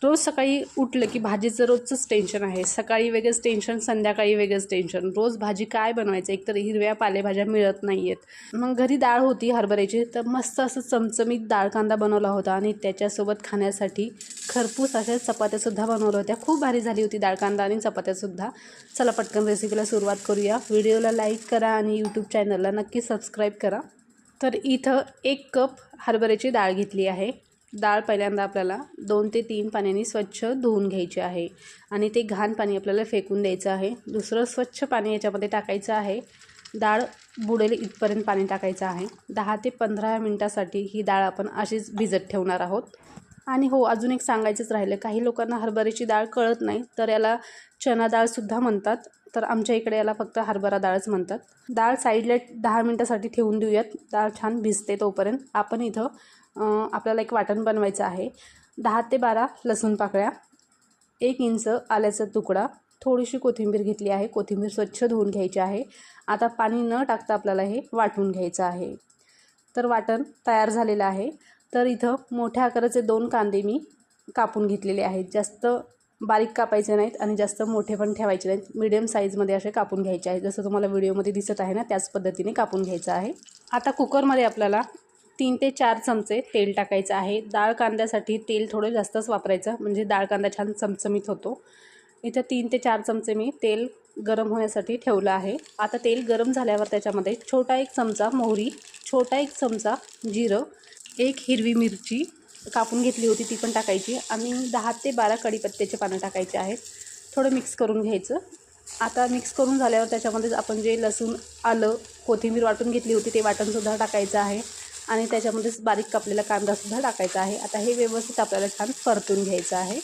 रोज सकाळी उठलं की भाजीचं रोजचंच टेन्शन आहे. सकाळी वेगळंच टेन्शन, संध्याकाळी वेगळंच टेन्शन. रोज भाजी काय बनवायचं, एकतर हिरव्या पालेभाज्या मिळत नाही आहेत. मग घरी डाळ होती हरभऱ्याची, तर मस्त असं चमचमीत डाळ कांदा बनवला होता आणि त्याच्यासोबत खाण्यासाठी खरपूस अशा चपात्यासुद्धा बनवल्या होत्या. खूप भारी झाली होती डाळ कांदा आणि चपात्यासुद्धा. चला पटकन रेसिपीला सुरुवात करूया. व्हिडिओला लाईक करा आणि यूट्यूब चॅनलला नक्की सबस्क्राईब करा. तर इथं 1 कप हरभऱ्याची डाळ घेतली आहे. डाळ पहिल्यांदा आपल्याला 2 ते 3 पाण्याने स्वच्छ धुवून घ्यायचे आहे आणि ते घाण पाणी आपल्याला फेकून द्यायचं आहे. दुसरं स्वच्छ पाणी याच्यामध्ये टाकायचं आहे. डाळ बुडेल इथपर्यंत पाणी टाकायचं आहे. 10 ते 15 मिनटासाठी ही डाळ आपण अशीच भिजत ठेवणार आहोत. आणि हो, अजून एक सांगायचंच राहिलं, काही लोकांना हरभऱ्याची डाळ कळत नाही, तर याला चना डाळसुद्धा म्हणतात. तर आमच्या इकडे याला फक्त हरभरा डाळच म्हणतात. डाळ साईडला 10 मिनटासाठी ठेवून देऊयात. डाळ छान भिजते तोपर्यंत आपण इथं आपल्याला एक वाटण बनवायचं आहे. 10 ते 12 लसूण पाकळ्या, 1 इंच आल्याचा तुकडा, थोडीशी कोथिंबीर घेतली आहे. कोथिंबीर स्वच्छ धुवून घ्यायची आहे. आता पाणी न टाकता आपल्याला हे वाटून घ्यायचं आहे. तर वाटण तयार झालेलं आहे. तर इथं मोठ्या आकाराचे 2 कांदे मी कापून घेतलेले आहेत. जास्त बारीक कापायचे नाहीत आणि जास्त मोठे पण ठेवायचे नाहीत. मीडियम साईजमध्ये असे कापून घ्यायचे आहेत. जसं तुम्हाला व्हिडिओमध्ये दिसत आहे ना, त्याच पद्धतीने कापून घ्यायचं आहे. आता कुकरमध्ये आपल्याला 3 ते 4 चमचे तेल टाकायचं आहे. डाळ कांद्यासाठी तेल थोडं जास्तच वापरायचं, म्हणजे डाळ कांदा छान चमचमीत होतो. इथं 3 ते 4 चमचे मी तेल गरम होण्यासाठी ठेवलं आहे. आता तेल गरम झाल्यावर त्याच्यामध्ये छोटा 1 चमचा मोहरी, छोटा 1 चमचा जिरं, 1 हिरवी मिरची कापून घेतली होती ती पण टाकायची आणि 10 ते 12 कढीपत्त्याचे पानं टाकायचे आहेत. थोडं मिक्स करून घ्यायचं. आता मिक्स करून झाल्यावर त्याच्यामध्ये आपण जे लसूण, आलं, कोथिंबीर वाटून घेतली होती ते वाटणसुद्धा टाकायचं आहे आणि त्याच्यामध्येच बारीक कापलेला कांदासुद्धा टाकायचा आहे. आता हे व्यवस्थित आपल्याला छान परतून घ्यायचं आहे.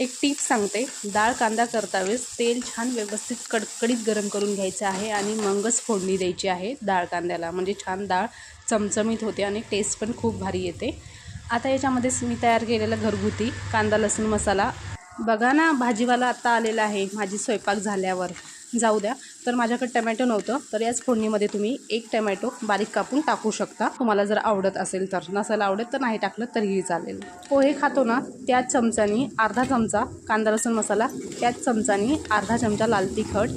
एक टिप सांगते, डाळ कांदा करता वेळेस तेल छान व्यवस्थित कडकडीत गरम करून घ्यायचं आहे आणि मगच फोडणी द्यायची आहे डाळ कांद्याला, म्हणजे छान डाळ चमचमीत होते आणि टेस्ट पण खूप भारी येते. आता याच्यामध्येच मी तयार केलेला घरगुती कांदा लसूण मसाला, बघा ना भाजीवाला आत्ता आलेला आहे माझी स्वयंपाक झाल्यावर. जाऊ द्या. तर माझ्याकडे टमॅटो नव्हतं, तर याच फोडणीमध्ये तुम्ही 1 टमॅटो बारीक कापून टाकू शकता, तुम्हाला जर आवडत असेल तर. नसेल आवडत तर नाही टाकलं तरीही चालेल. पोहे खातो ना, त्याच चमच्यानी अर्धा चमचा कांदा लसूण मसाला, त्याच चमच्यानी अर्धा चमचा लाल तिखट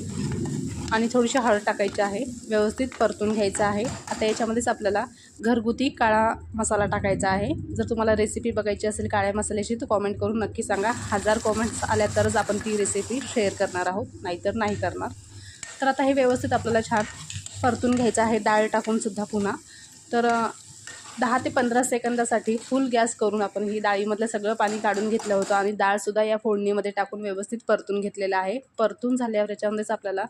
आणि थोडीशी हळद टाकायची आहे. व्यवस्थित परतून घ्यायचं आहे. आता याच्यामध्येच आपल्याला घरगुती काळा मसाला टाकायचा आहे. जर तुम्हाला रेसिपी बघायची असेल काळ्या मसाल्याची तर कॉमेंट करून नक्की सांगा. 1000 कॉमेंट्स आल्या तरच आपण ती रेसिपी शेअर करणार आहोत, नाहीतर नाही करणार. तर आता हे व्यवस्थित आपल्याला छान परतून घ्यायचं आहे डाळ टाकूनसुद्धा पुन्हा. तर 10 ते 15 सेकंदासाठी फुल गॅस करून आपण ही डाळीमधलं सगळं पाणी काढून घेतलं होतं आणि डाळसुद्धा या फोडणीमध्ये टाकून व्यवस्थित परतून घेतलेलं आहे. परतून झाल्यावर याच्यामध्येच आपल्याला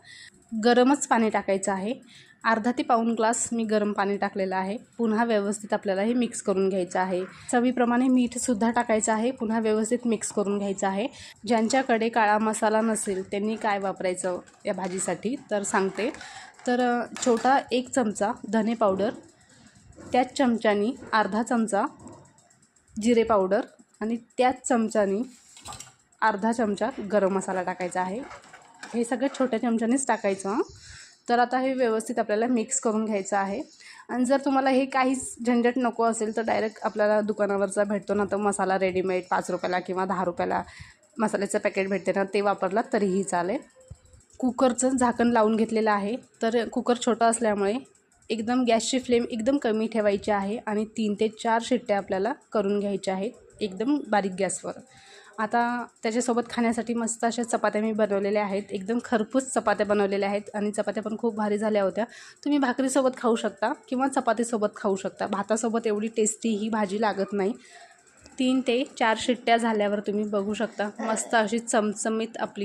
गरमच पाणी टाकायचं आहे. अर्धा ते पाऊण ग्लास मी गरम पाणी टाकलेलं आहे. पुन्हा व्यवस्थित आपल्याला हे मिक्स करून घ्यायचं आहे. चवीप्रमाणे मीठसुद्धा टाकायचं आहे. पुन्हा व्यवस्थित मिक्स करून घ्यायचं आहे. ज्यांच्याकडे काळा मसाला नसेल त्यांनी काय वापरायचं या भाजीसाठी तर सांगते. तर छोटा 1 चमचा धने पावडर, त्याच चमच्यानी अर्धा चमचा जिरे पावडर आणि त्याच चमच्यानी अर्धा चमचा गरम मसाला टाकायचा आहे. हे सगळं छोट्या चमच्यानेच टाकायचं. तर आता हे व्यवस्थित आपल्याला मिक्स करून घ्यायचं आहे. आणि जर तुम्हाला हे काहीच झंझट नको असेल तर डायरेक्ट आपल्याला दुकानावरचा भेटतो ना तो मसाला रेडीमेड 5 रुपयाला किंवा 10 रुपयाला मसाल्याचं पॅकेट भेटते ना, ते वापरला तरीही चालेल. कुकरचं झाकण लावून घेतलेलं आहे. तर कुकर छोटा असल्यामुळे एकदम गॅसची फ्लेम एकदम कमी ठेवायची आहे आणि 3 ते 4 शिट्ट्या आपल्याला करून घ्यायच्या आहेत एकदम बारीक गॅसवर. आता त्याच्यासोबत खाण्यासाठी मस्त अशा चपात्या मी बनवलेल्या आहेत. एकदम खरपूस चपात्या बनवलेल्या आहेत आणि चपात्या पण खूप भारी झाल्या होत्या. तुम्ही भाकरीसोबत खाऊ शकता किंवा चपातीसोबत खाऊ शकता. भातासोबत एवढी टेस्टी ही भाजी लागत नाही. 3 ते 4 शिट्ट्या झाल्यावर तुम्ही बघू शकता मस्त अशी चमचमीत आपली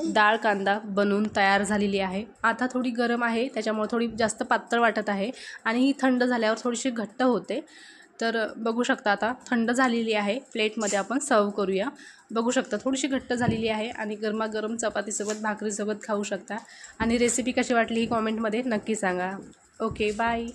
डाळ कांदा बनवून तयार झालेली आहे. आता थोडी गरम आहे त्याच्यामुळे थोडी जास्त पातळ वाटत आहे आणि ही थंड झाल्यावर थोडीशी घट्ट होते. तर बघू शकता आता थंड झालेली आहे. प्लेटमध्ये आपण सर्व करूया. बघू शकता थोडीशी घट्ट झालेली आहे आणि गरमागरम चपातीसोबत भाकरीसोबत खाऊ शकता. आणि रेसिपी कशी वाटली ही कॉमेंटमध्ये नक्की सांगा. Okay, bye.